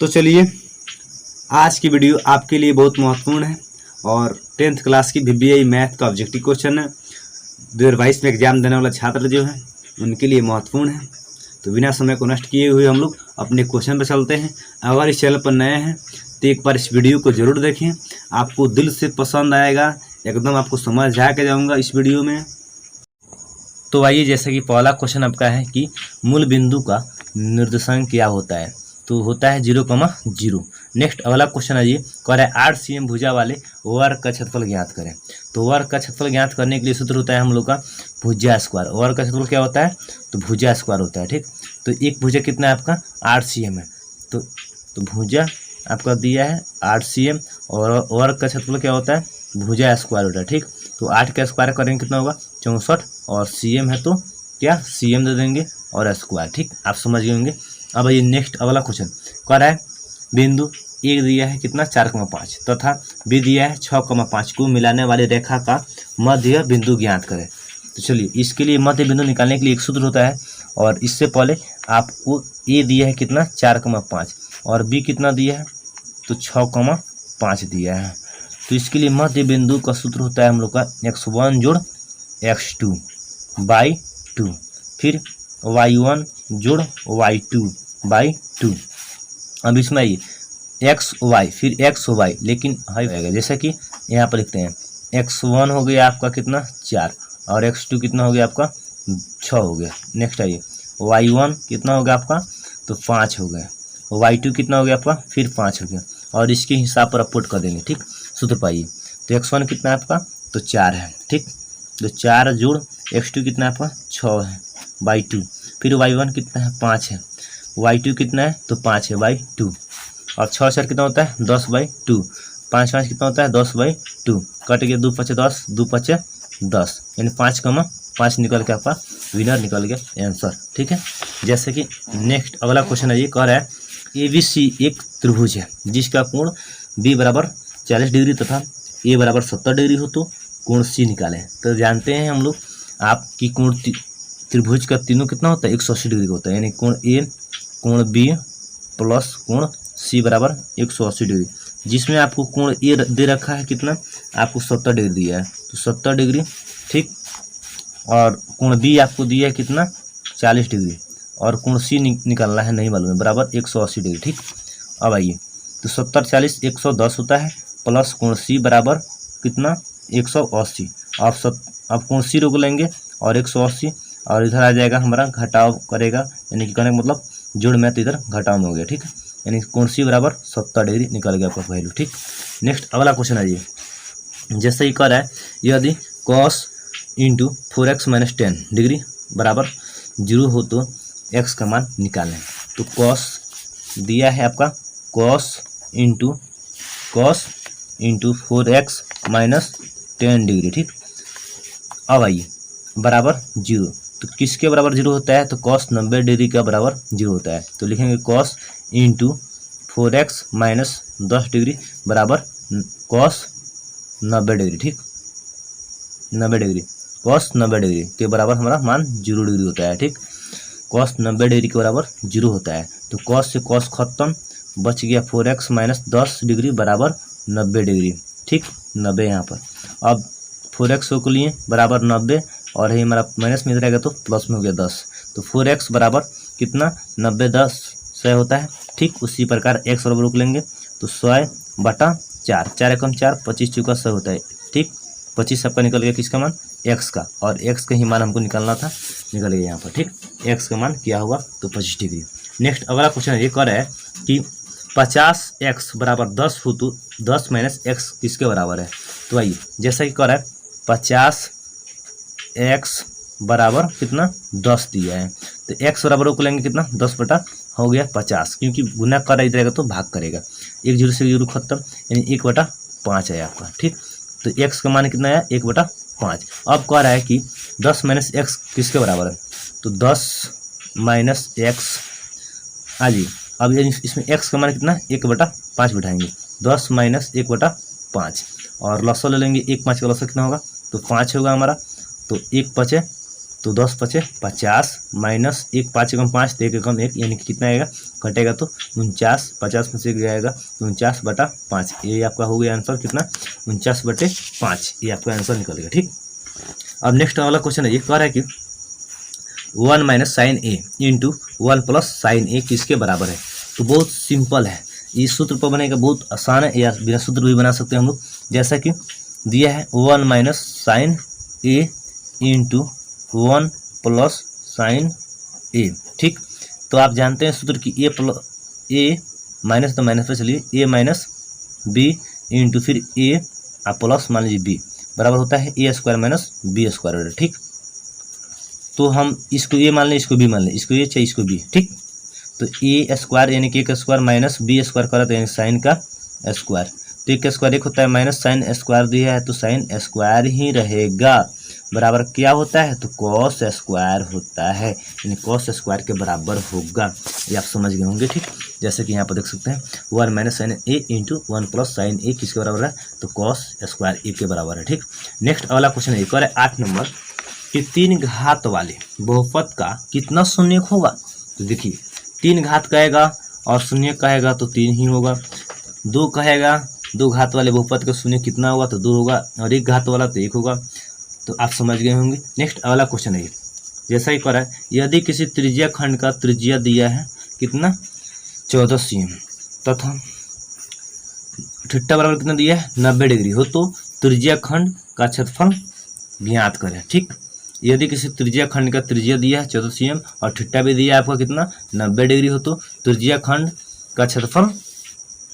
तो चलिए आज की वीडियो आपके लिए बहुत महत्वपूर्ण है और 10th क्लास की VBI मैथ का ऑब्जेक्टिव क्वेश्चन है। 2022 में एग्जाम देने वाला छात्र जो है उनके लिए महत्वपूर्ण है। तो बिना समय को नष्ट किए हुए हम लोग अपने क्वेश्चन पर चलते हैं। अगर इस चैनल पर नए हैं तो एक बार इस वीडियो को जरूर देखें, आपको दिल से पसंद आएगा, एकदम आपको समझ आके जाऊंगा इस वीडियो में। तो आइए, जैसे कि पहला क्वेश्चन आपका है कि मूल बिंदु का निर्देशांक क्या होता है, तो होता है 0,0। नेक्स्ट अगला क्वेश्चन है, ये कह रहा है 8 cm भुजा वाले वर्ग का क्षेत्रफल ज्ञात करें। तो वर्ग का क्षेत्रफल ज्ञात करने के लिए सूत्र होता है हम लोग का भुजा स्क्वायर। वर्ग का क्षेत्रफल क्या होता है, तो भुजा स्क्वायर होता है। ठीक, तो एक भुजा कितना है आपका 8 cm है, तो भुजा आपका दिया है 8 cm और वर्ग का क्षेत्रफल क्या होता है, भुजा स्क्वायर होता है। ठीक, तो 8 का स्क्वायर करेंगे कितना होगा 64 और cm है तो क्या cm दे देंगे और स्क्वायर। ठीक, आप समझ गए होंगे। अब ये नेक्स्ट अगला क्वेश्चन कह रहा है बिंदु ए दिया है कितना 4,5 तथा बी दिया है 6,5 को मिलाने वाली रेखा का मध्य बिंदु ज्ञात करें। तो चलिए, इसके लिए मध्य बिंदु निकालने के लिए एक सूत्र होता है और इससे पहले आपको ए दिया है कितना 4,5 और बी कितना दिया है तो 6,5 दिया है। तो इसके लिए मध्य बिंदु का सूत्र होता है हम लोग का x1 जोड़ x2 बाई 2, फिर y1 जोड़ y2 बाई 2। अब इसमें आइए एक्स वाई फिर एक्स वाई, लेकिन हाई आएगा जैसा कि यहाँ पर लिखते हैं x1 हो गया आपका कितना 4 और x2 कितना हो गया आपका 6 हो गया। नेक्स्ट आइए y1 कितना हो गया आपका तो 5 हो गया, y2 कितना हो गया आपका फिर 5 हो गया और इसके हिसाब पर अपलोड कर देंगे। ठीक, सूत्र पाइए तो x1 कितना है आपका तो 4 है। ठीक, तो 4 जोड़ x2 कितना है आपका 6 है बाई 2, फिर y1 कितना है 5 है, y2 कितना है तो 5 है बाई 2 और 6 4 कितना होता है 10 बाई 2, 5 5 कितना होता है 10 बाई 2, कट गया 2 5 10, 2 5 10, यानी 5,5 निकल के आपका विनर निकल गया आंसर। ठीक है, जैसे कि नेक्स्ट अगला क्वेश्चन है, ये कह रहा है ABC एक त्रिभुज है जिसका कोण B बराबर 40 डिग्री तथा A बराबर 70 डिग्री हो तो कोण C निकालें। तो जानते हैं हम लोग आपकी कोण त्रिभुज का तीनों कितना होता है 180 डिग्री का होता है, यानी कोण A कोण B प्लस कोण C बराबर 180 डिग्री, जिसमें आपको कोण ए दे रखा है कितना आपको 70 डिग्री दिया है तो 70 डिग्री। ठीक, और कोण बी आपको दिया है कितना 40 डिग्री और कोण सी निकालना है नहीं मालूम है बराबर 180 डिग्री। ठीक, अब आइए तो 70 40 110 होता है प्लस कोण सी बराबर कितना 180। अब कोण सी रोक लेंगे और 180 और इधर आ जाएगा हमारा घटाव करेगा, यानी कि कहने का मतलब जोड़ में तो इधर घटाव में हो गया। ठीक है, यानी कोण सी बराबर 70 डिग्री निकल गया आपका वैल्यू। ठीक, नेक्स्ट अगला क्वेश्चन है, ये जैसे ही कर रहा है यदि cos into 4x minus 10 degree बराबर 0 हो तो x का मान निकालें। तो cos दिया है आपका cos into 4x minus 10 degree. ठीक, अब आइए बराबर 0, तो किसके बराबर 0 होता है तो cos 90 डिग्री का बराबर 0 होता है। तो लिखेंगे cos into 4x minus 10 degree बराबर cos 90 डिग्री। ठीक, 90 डिग्री cos 90 डिग्री के बराबर हमारा मान 0 डिग्री होता है। ठीक, cos 90 डिग्री के बराबर 0 होता है तो cos से cos खत्म, बच गया 4x माइनस 10 डिग्री बराबर 90 डिग्री। ठीक, 90 यहाँ पर, अब 4x को लिए बराबर 90 और ये हमारा माइनस में रहेगा तो प्लस में हो गया 10, तो 4x बराबर कितना 90 10 100 होता है। ठीक, उसी प्रकार x बराबर रोक लेंगे तो 100/4, 4 एकम 4 25 चौका 100 होता है। ठीक, 25 आपका निकल गया किसका मान x का, और x का ही मान हमको निकालना था, निकल गया यहाँ पर। ठीक, x का मान क्या होगा तो 25 डिग्री। नेक्स्ट अगला क्वेश्चन ये कह रहा है कि 50x बराबर 10 हो तो 10 माइनस x किसके बराबर है। तो आइए जैसा कि कह रहा है 50x बराबर कितना 10 दिया है तो x बराबर रोक लेंगे कितना 10 हो गया 50, क्योंकि गुना कर इधर रहेगा तो भाग करेगा, 1 0 से 0 खत्म, यानी 1/5 है आपका। ठीक, तो x का मान कितना है 1/5। अब कह रहा है कि 10 माइनस एक्स किसके बराबर है तो 10 माइनस एक्स आइए अब इसमें x का मान कितना 1/5 बिठाएंगे, 10 माइनस 1/5 और लसो ले लेंगे, 1 5 का लसो कितना होगा तो 5 होगा हमारा, तो 1 5 तो 10 5 50 माइनस 1 5 एकम 5 तो 1 एकम 1 यानी कि कितना आएगा घटेगा तो 49, 50 में से जाएगा तो 49/5। ये आपका हो गया आंसर कितना, 49/5। ये आपका आंसर निकलेगा। ठीक, अब नेक्स्ट वाला क्वेश्चन है, ये कह रहा है कि 1 - sin a into 1 + sin a किसके बराबर है। तो बहुत सिंपल है, इस सूत्र पर बनेगा, बहुत आसान है, या बिना सूत्र भी बना सकते हैं हम लोग। जैसा कि दिया है 1 - sin a into 1 + sin a। ठीक, तो आप जानते हैं सूत्र की a माइनस, तो माइनस पर चलिए, a - b इंटू फिर a आप प्लस मान लीजिए b बराबर होता है a² - b²। ठीक, तो हम इसको a मान लें, इसको b मान लें, इसको a चाहे इसको b। ठीक, तो a² यानी कि 1² माइनस b² करा तो यानी साइन का स्क्वायर, तो 1² 1 होता है, माइनस साइन स्क्वायर दिया है तो साइन स्क्वायर ही रहेगा। बराबर क्या होता है, तो कॉस स्क्वायर होता है, यानी कॉस स्क्वायर के बराबर होगा। ये आप समझ गए होंगे। ठीक, जैसे कि यहाँ पर देख सकते हैं 1 - sin a into 1 + sin a किसके बराबर है, तो कॉस स्क्वायर a के बराबर है। ठीक, नेक्स्ट अगला क्वेश्चन है, एक और है 8 नंबर कि 3 घात वाले बहुपद का कितना शून्यक होगा। तो देखिए 3 घात कहेगा और शून्यक कहेगा तो 3 ही होगा, 2 कहेगा 2 घात वाले बहुपद का शून्य कितना होगा, तो 2 होगा, और 1 घात वाला तो 1 होगा। तो आप समझ गए होंगे। नेक्स्ट अगला क्वेश्चन है, जैसा ही करा है, यदि किसी त्रिज्या खंड का त्रिज्या दिया है कितना 14 cm तथा थीटा बराबर कितना दिया है 90 डिग्री हो, तो त्रिज्या खंड का क्षेत्रफल ज्ञात करें। ठीक, यदि किसी त्रिज्या खंड का त्रिज्या दिया है 14 cm और थीटा भी दिया है आपका कितना 90 डिग्री हो, तो त्रिज्या खंड का क्षेत्रफल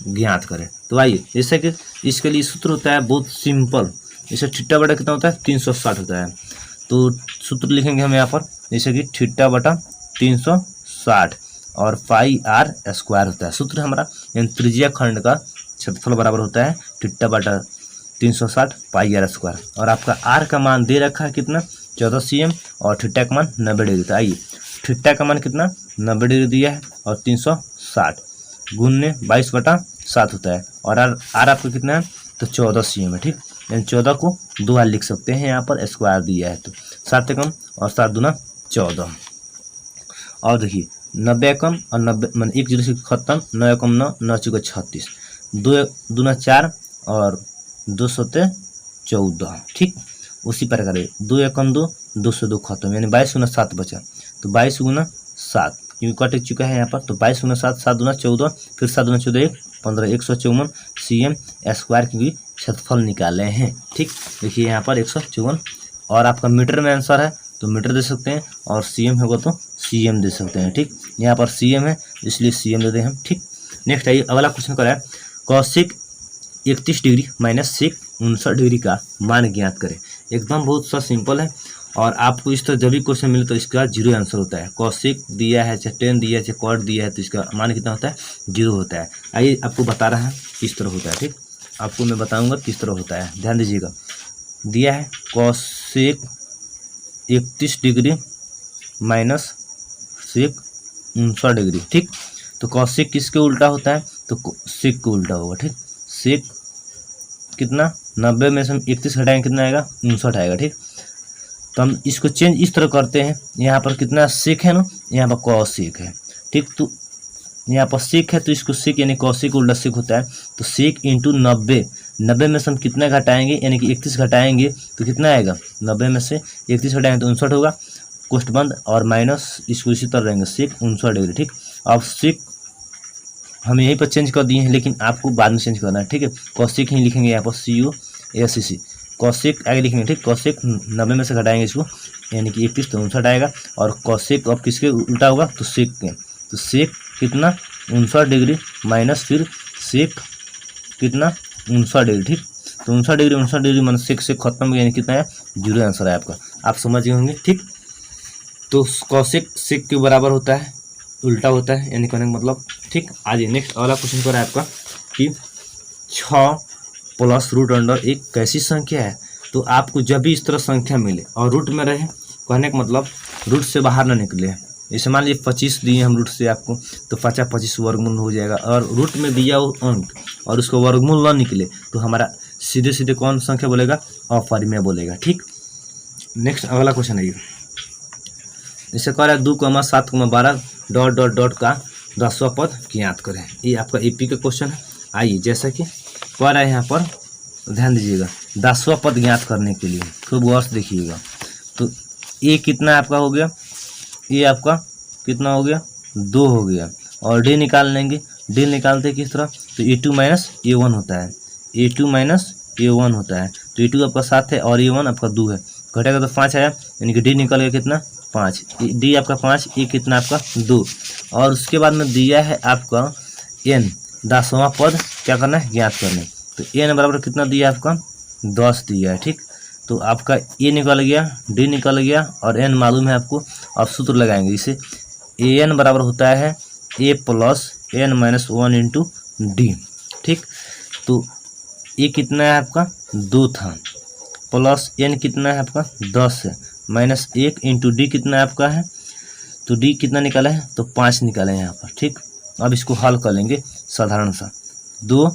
ज्ञात करें। तो आइए, जैसे कि इसके लिए सूत्र होता है बहुत सिंपल, जैसे थीटा बटा कितना होता है 360 होता है, तो सूत्र लिखेंगे हम यहाँ पर, जैसे कि थीटा बटा 360 और πr² होता है सूत्र हमारा, यानी त्रिज्या खंड का क्षेत्रफल बराबर होता है थीटा बटा 360 πr²। और आपका r का मान दे रखा है कितना 14 cm और थीटा का मान 90 डिग्री। तो आइए, थीटा का मान कितना 90 डिग्री दिया है और 360 गुणने 22/7 होता है, और आर आपका कितना है, तो 14 cm है। ठीक, यानी 14 को 2 बार लिख सकते हैं, यहाँ पर स्क्वायर दिया है तो 7 एकम और 7 दूना 14। और देखिए 90 एकम और 90 मान 1 0 से खत्म, 9 एकम 9, 9 चौका 36, 2 दूना 4 और 2 सत्ते 14। ठीक, उसी प्रकार 2 एकम 2, 2 से 2 खत्म, यानी 22 गुना 7 बचा, तो 22 गुना 7 क्योंकि कट चुका है यहाँ पर, तो 22 गुना 7, 7 दूना 14, फिर 7 दूना 14 1 15, 154 cm² की क्षेत्रफल निकाले हैं। ठीक, देखिए यहाँ पर 154, और आपका मीटर में आंसर है तो मीटर दे सकते हैं, और cm होगा तो cm दे सकते हैं। ठीक, यहाँ पर cm है इसलिए cm दे दें हम। ठीक, नेक्स्ट आइए अगला क्वेश्चन कर रहा है, cosec 31 degree minus sec 59 degree का मान ज्ञात करें। एकदम बहुत सा सिंपल है, और आपको इस तरह जब भी क्वेश्चन मिले तो इसका 0 आंसर होता है। कौशिक दिया है चाहे टेन दिया है चाहे कॉट दिया है तो इसका मान कितना होता है 0 होता है। आइए आपको बता रहा है किस तरह होता है। ठीक, आपको मैं बताऊंगा किस तरह होता है, ध्यान दीजिएगा। दिया है cosec 31 degree minus sec 59 degree. ठीक, तो कौशिक किसके उल्टा होता है, तो सेक को उल्टा होगा। ठीक, सेक कितना 90 में से हम 31 हटाएंगे कितना आएगा 59 आएगा। ठीक, तो हम इसको चेंज इस तरह करते हैं, यहाँ पर कितना सेक है ना, यहाँ पर कौशिक है। ठीक, तो यहाँ पर सेक है तो इसको सेक यानी कौशिक उल्टा सेक होता है, तो सेक इंटू 90, 90 में से हम कितना घटाएंगे यानी कि 31 घटाएंगे तो कितना आएगा, 90 में से 31 घटाएंगे तो 59 होगा, कोष्ठ बंद और माइनस, इसको इसी तरह रहेंगे सेक 59 डिग्री। ठीक, अब सेक हम यहीं पर चेंज कर दिए हैं, लेकिन आपको बाद में चेंज करना है। ठीक है, कौशिक ही लिखेंगे यहाँ पर COSCC, कौशिक आगे लिखेंगे। ठीक, कौशिक 90 में से घटाएंगे इसको यानी कि 31 तो 59 आएगा, और कौशिक अब किसके उल्टा होगा तो सेक के, तो सेक कितना 59 डिग्री माइनस फिर सेक कितना 59 डिग्री। ठीक, तो 59 डिग्री माइनस सेक से खत्म हो गया, यानी कितना है 0 आंसर है आपका। आप समझ गए होंगे। ठीक, तो कौशिक सेक के बराबर होता है, उल्टा होता है यानी कहने का मतलब। ठीक, आज नेक्स्ट अगला क्वेश्चन पर है आपका कि 6 + √अंडर एक कैसी संख्या है। तो आपको जब भी इस तरह संख्या मिले और रूट में रहे, कहने का मतलब रूट से बाहर ना निकले। जैसे मान लीजिए 25 दिए हम रूट से आपको, तो 25 वर्गमूल हो जाएगा, और रूट में दिया वो अंक और उसको वर्गमूल ना निकले तो हमारा सीधे सीधे कौन संख्या बोलेगा, अपरिमेय बोलेगा। ठीक, नेक्स्ट अगला क्वेश्चन है ये, जैसे कह रहा है 2, 7, 12 ... का 10वां पद ज्ञात करें। ये आपका एपी का क्वेश्चन है। आइए जैसा कि कह रहा है यहाँ पर, ध्यान दीजिएगा, 10वां पद ज्ञात करने के लिए खूब गौर से देखिएगा। तो ए कितना आपका हो गया, ए आपका कितना हो गया, 2 हो गया, और डी निकाल लेंगे। डी निकालते किस तरह, तो ए2 माइनस ए1 होता है, ए2 माइनस ए1 होता है। तो ए2 आपका 7 है और ए1 आपका 2 है, घटेगा तो 5 आया, यानी कि डी निकल गया कितना, 5। डी आपका 5, ए कितना आपका 2। और उसके बाद में दिया है आपका एन, 10वां पद क्या करना है, ज्ञात करना है। तो एन बराबर कितना दिया आपका, 10 दिया है, ठीक। तो आपका ए निकल गया, डी निकल गया, और एन मालूम है आपको। अब सूत्र लगाएंगे इसे, ए एन बराबर होता है a plus n minus 1 into d, ठीक। तो ए कितना है आपका 2 था, प्लस एन कितना है आपका 10 है, माइनस 1 इंटू डी कितना है आपका है, तो डी कितना निकाला है, तो 5 निकाले हैं यहाँ पर, ठीक। अब इसको हल कर लेंगे साधारण सा, 2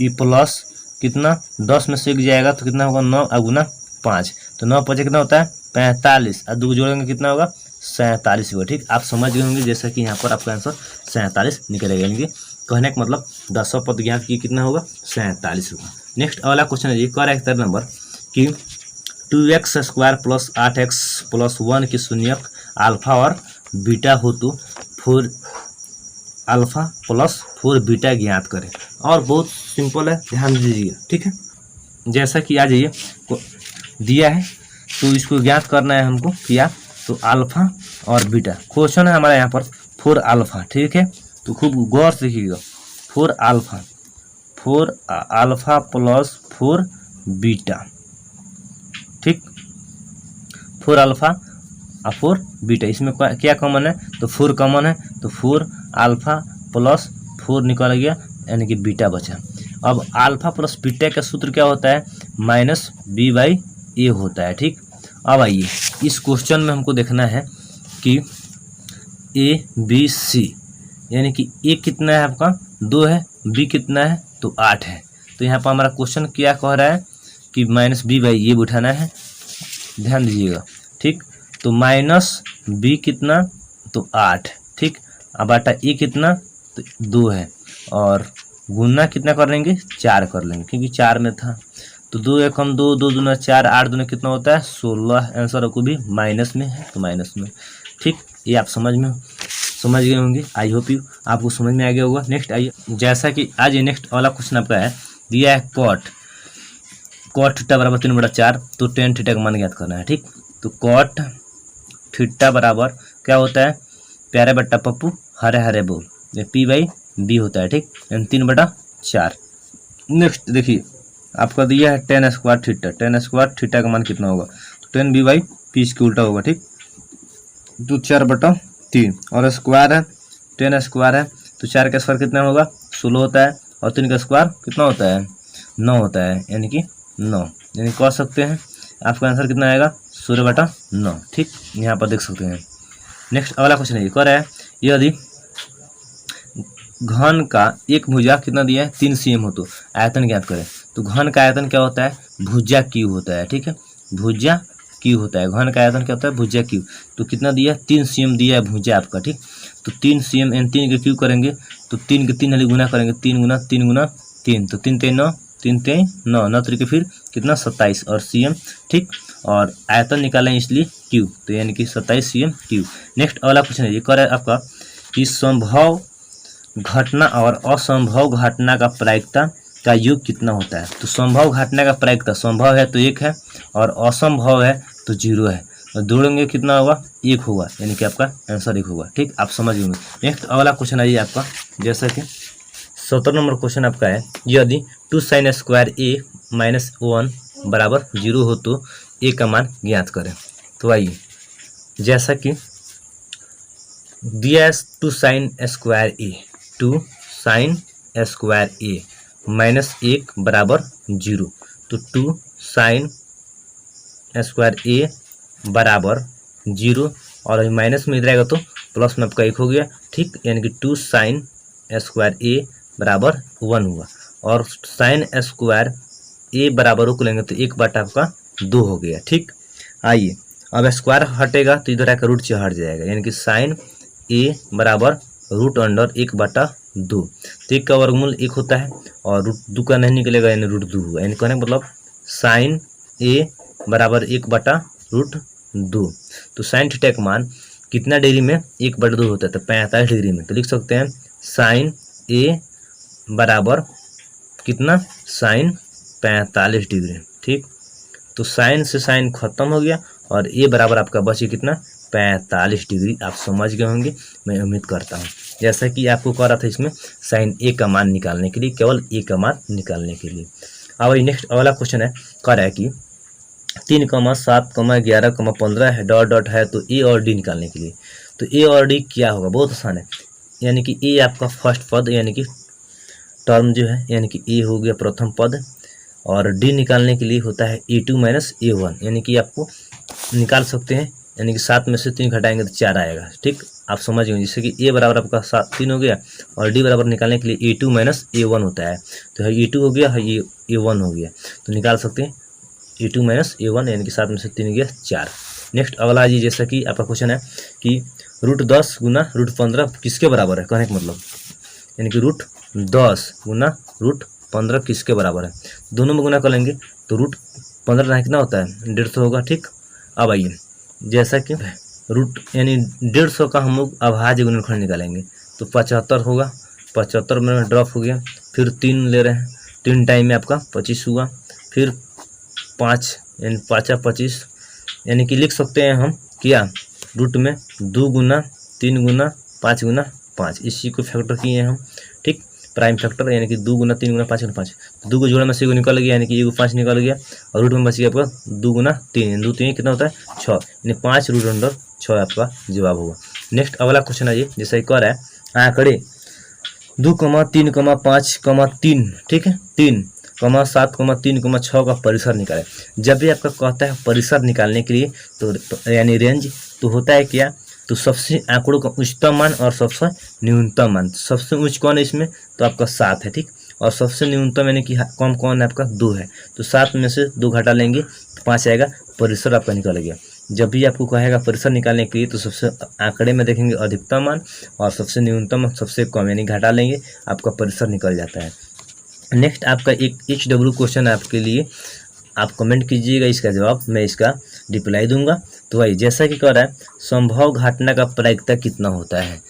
ई प्लस कितना 10 में से 1 जाएगा तो कितना होगा, 9 गुना 5, तो 9 5 कितना होता है 45, और 2 जोड़ेंगे कितना होगा 47 होगा, ठीक। आप समझ गए होंगे जैसा कि यहाँ पर आपका आंसर 47 निकलेगा, यानी कि कहने का मतलब 10वां पद ज्ञात की कितना होगा, 47 होगा। नेक्स्ट अगला क्वेश्चन है, ये करेक्ट नंबर कि 2x² प्लस 8x प्लस 1 की शून्यक अल्फा और बीटा हो तो 4 अल्फा प्लस 4 बीटा ज्ञात करें। और बहुत सिंपल है, ध्यान दीजिए, ठीक है। जैसा कि आ जाइए दिया है, तो इसको ज्ञात करना है हमको किया, तो अल्फा और बीटा क्वेश्चन है हमारा यहाँ पर 4 अल्फा, ठीक है। तो खूब गौर से देखिएगा, 4 अल्फा प्लस 4 बीटा, ठीक। 4 अल्फा और 4 बीटा, इसमें क्या कॉमन है, तो 4 कॉमन है, तो 4 अल्फा प्लस 4 निकल गया, यानी कि बीटा बचा। अब अल्फा प्लस बीटा का सूत्र क्या होता है, माइनस बी बाई ए होता है, ठीक। अब आइए इस क्वेश्चन में हमको देखना है कि ए बी सी, यानी कि ए कितना है आपका 2 है, बी कितना है तो 8 है। तो यहाँ पर हमारा क्वेश्चन क्या कह रहा है कि माइनस बी बाई ए उठाना है, ध्यान दीजिएगा, ठीक। तो माइनस बी कितना तो 8, ठीक। अब बाटा ए कितना तो 2 है, और गुना कितना कर लेंगे 4 कर लेंगे, क्योंकि 4 में था। तो 2 1 हम 2, 2 दूना 4, 8 दूना कितना होता है 16। आंसर को भी माइनस में है, तो माइनस में, ठीक। ये आप समझ गए होंगे। आई होप यू आपको समझ में आ गया होगा। नेक्स्ट आइए, जैसा कि आज ये नेक्स्ट वाला क्वेश्चन आपका है, दिया है कॉट थीटा बराबर 3/4, तो टेन थीटा का मान ज्ञात करना है, ठीक। तो कॉट थीटा बराबर क्या होता है, प्यारे बट्टा पप्पू हरे हरे बोल, ये पी बाई बी होता है, ठीक, 3/4। नेक्स्ट देखिए आपका दिया है tan square theta, tan square theta का मान कितना होगा, तो 10 बी बाई पी इसके उल्टा होगा, ठीक। तो 4/3, और स्क्वायर है, 10 स्क्वायर है, तो 4 का स्क्वायर कितना होगा 16 होता है, और 3 का स्क्वायर कितना होता है 9 होता है, यानी कि 9, यानी कह सकते हैं आपका आंसर कितना आएगा 16/9, ठीक। यहाँ पर देख सकते हैं। नेक्स्ट अगला क्वेश्चन है, कह रहा है यदि घन का एक भुजा कितना दिया है 3 cm हो तो आयतन ज्ञात करें। तो घन का आयतन क्या होता है, भुजा क्यू होता है, ठीक है, भुजा क्यू होता है। घन का आयतन क्या होता है, भुजा क्यू। तो कितना दिया 3 cm दिया है भुजा आपका, ठीक। तो 3 cm एन 3 के क्यू करेंगे, तो 3 के 3 वाली गुना करेंगे, 3 गुना 3 गुना 3, तो 3 3 9, 3 3 9, 9 3 के फिर कितना 27 और cm, ठीक। और आयतन निकालें इसलिए क्यू, तो यानी कि 27 cm क्यू। नेक्स्ट अगला क्वेश्चन है, ये कह रहा है आपका कि संभव घटना और असंभव घटना का प्रायिकता का योग कितना होता है। तो संभव घटना का प्रायिकता, संभव है तो 1 है, और असंभव है तो 0 है, और जोड़ेंगे कितना होगा 1 होगा, यानी कि आपका आंसर 1 होगा, ठीक। आप समझ गए। नेक्स्ट अगला क्वेश्चन आइए आपका, जैसा कि 17 नंबर क्वेश्चन आपका है, यदि 2 sin स्क्वायर ए माइनस 1 बराबर 0 हो तो ए का मान ज्ञात करें। तो आइए जैसा कि दिया 2 sin स्क्वायर ए, 2 sin स्क्वायर ए माइनस 1 बराबर 0, तो 2 sin स्क्वायर ए बराबर 0, और माइनस में इधर आएगा तो प्लस में आपका 1 हो गया, ठीक। यानी कि 2 sin स्क्वायर ए बराबर 1 हुआ, और sin स्क्वायर ए बराबर को लेंगे तो 1 बटा आपका 2 हो गया, ठीक। आइए अब स्क्वायर हटेगा तो इधर आकर रूट से हट जाएगा, यानी कि sin ए बराबर √1/2। तो 1 का वर्गमूल 1 होता है और √2 का नहीं निकलेगा यानी √2 होगा, यानी कहने का मतलब साइन ए बराबर 1/√2। तो साइन थीटा का मान कितना डिग्री में 1/2 होता है, तो 45 डिग्री में। तो लिख सकते हैं साइन ए बराबर कितना, साइन 45 डिग्री। ठीक, तो साइन से साइन खत्म हो गया और ए बराबर आपका बचे कितना, 45 डिग्री। आप समझ गए होंगे, मैं उम्मीद करता हूँ। जैसा कि आपको कह रहा था इसमें साइन ए का मान निकालने के लिए, केवल ए का मान निकालने के लिए। अब नेक्स्ट अगला क्वेश्चन है, कह रहा है कि 3, 7, 11, 15 है, डॉट डॉट है, तो ए और डी निकालने के लिए। तो ए और डी क्या होगा, बहुत आसान है। यानी कि ए आपका फर्स्ट पद यानी कि टर्म जो है, यानी कि ए हो गया प्रथम पद, और डी निकालने के लिए होता है A2 माइनस A1, यानी कि आपको निकाल सकते हैं, यानी कि 7 में से 3 घटाएंगे तो 4 आएगा। ठीक, आप समझ गए। जैसे कि ए बराबर आपका 3 हो गया और डी बराबर निकालने के लिए A2 माइनस A1 होता है, तो है A2 हो गया, है A1 हो गया, तो निकाल सकते हैं A2 माइनस A1, यानी कि 7 में से 3 गया 4। नेक्स्ट अगला जी, जैसा कि आपका क्वेश्चन है कि √10 गुना √15 किसके बराबर है, कहने का मतलब यानी कि √10 गुना √15 किसके बराबर है। दोनों में गुना कर लेंगे तो √15 कितना होता है, 150 होगा। ठीक, अब आइए, जैसा कि रूट यानी 150 का हम लोग अभाज्य गुणनखंड निकालेंगे, तो 75 होगा, 75 में ड्रॉप हो गया, फिर 3 ले रहे हैं, 3 टाइम में आपका 25 हुआ, फिर 5 यानी 5 25, यानी कि लिख सकते हैं हम क्या, रूट में 2 गुना 3 गुना 5 गुना 5, इसी को फैक्टर किए हैं हम। ठीक, प्राइम फैक्टर, यानी कि 2 गुना 3 गुना 5 गुना 5, 2 को जोड़ा में से निकल गया, यानी कि 5 निकल गया, और रूट में बच गया आपका 2 गुना 3, 2 3 कितना होता है 6, यानी 5 √6 आपका जवाब होगा। नेक्स्ट अगला क्वेश्चन है, ये जैसा ही कह रहा है आंकड़े 2, 3, 5, 3, ठीक है, 3, 7, 3, 6 का परिसर निकाले। जब भी आपका कहता है परिसर निकालने के लिए, तो यानी रेंज, तो होता है क्या, तो सबसे आंकड़ों का उच्चतम मान और सबसे न्यूनतम मान। सबसे उच्च कौन है इसमें, तो आपका 7 है। ठीक, और सबसे न्यूनतम यानी कि कम कौन है आपका 2 है, तो 7 में से 2 घटा लेंगे तो 5 आएगा, परिसर आपका निकल गया। जब भी आपको कहेगा परिसर निकालने के लिए, तो सबसे आंकड़े में देखेंगे अधिकतम मान और सबसे न्यूनतम सबसे कम, यानी घटा लेंगे, आपका परिसर निकल जाता है। नेक्स्ट आपका एक HW क्वेश्चन है आपके लिए, आप कमेंट कीजिएगा इसका जवाब, मैं इसका रिप्लाई दूंगा। तो भाई जैसा कि कह रहा है संभव घटना का प्रायिकता कितना होता है,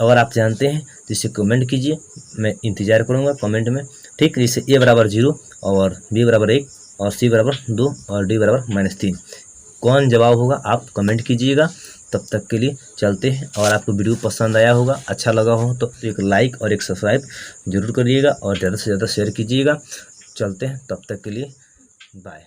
अगर आप जानते हैं तो इसे कमेंट कीजिए, मैं इंतजार करूंगा कमेंट में। ठीक, जैसे A बराबर 0 और B बराबर 1 और C बराबर 2 और D बराबर -3, कौन जवाब होगा आप कमेंट कीजिएगा। तब तक के लिए चलते हैं, और आपको वीडियो पसंद आया होगा, अच्छा लगा हो तो एक लाइक और एक सब्सक्राइब जरूर करिएगा और ज़्यादा से ज़्यादा शेयर कीजिएगा। चलते हैं, तब तक के लिए बाय।